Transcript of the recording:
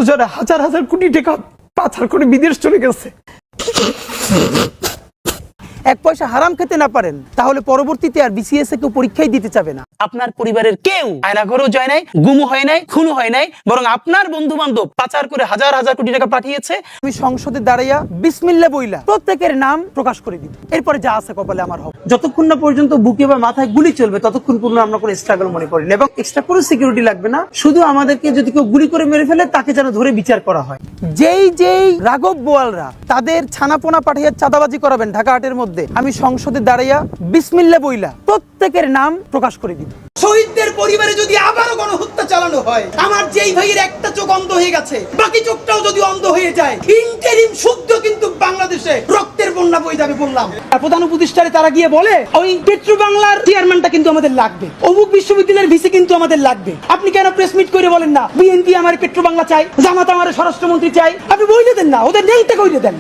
যারা হাজার হাজার কোটি টাকা পাচার করে বিদেশ চলে গেছে, এক পয়সা হারাম খেতে না পারেন, তাহলে পরবর্তীতে আর বিসিএস এ কেউ পরীক্ষাই দিতে চাবে না। আপনার পরিবারের কেউ আয়নাঘরেও যায় নাই, গুমও হয় নাই, খুনও হয় নাই, বরং আপনার বন্ধু বান্ধব পাচার করে হাজার হাজার কোটি টাকা পাঠিয়েছে। আমি সংসদে দাঁড়াইয়া বিসমিল্লাহ বইলা প্রত্যেকের নাম প্রকাশ করে দিব, এরপরে যা আছে কপালে আমার হবে। যতক্ষণ না পর্যন্ত বুকে বা মাথায় গুলি চলবে ততক্ষণ পর্যন্ত আমরা কোনো স্ট্রাগল মনে করি না, এবং এক্সট্রা কোনো সিকিউরিটি লাগবে না। শুধু আমাদেরকে যদি কেউ গুলি করে মেরে ফেলে তাকে যেন ধরে বিচার করা হয়। যেই রাঘব বোয়ালরা তাদের ছানাপোনা পাঠিয়ে চাঁদাবাজি করাবেন ঢাকা হাটের মধ্যে, আমি সংসদে দাঁড়াইয়া বিসমিল্লাহ বইলা প্রত্যেকের নাম প্রকাশ করে দিব। শহীদদের পরিবারে যদি আবারও গণহত্যা চালানো হয়, আমার যেই ভাইয়ের একটা চোখ অন্ধ হয়ে গেছে বাকি চোখটাও যদি অন্ধ হয়ে যায়, ইন্টারিম শুদ্ধ কিন্তু বাংলাদেশে রক্তের বন্যা বয়ে যাবে বললাম। প্রধান উপদেষ্টারে তারা গিয়ে বলে ওই পেট্রো বাংলার চেয়ারম্যানটা কিন্তু আমাদের লাগবে, অমুক বিশ্ববিদ্যালয়ের ভিসি কিন্তু আমাদের লাগবে। আপনি কেন প্রেস মিট করে বলেন না বিএনপি আমার পেট্রো বাংলা চাই, জামাত আমার স্বরাষ্ট্রমন্ত্রী চাই? আপনি বইলে দেন না, ওদের নেইতে কইলে দেন।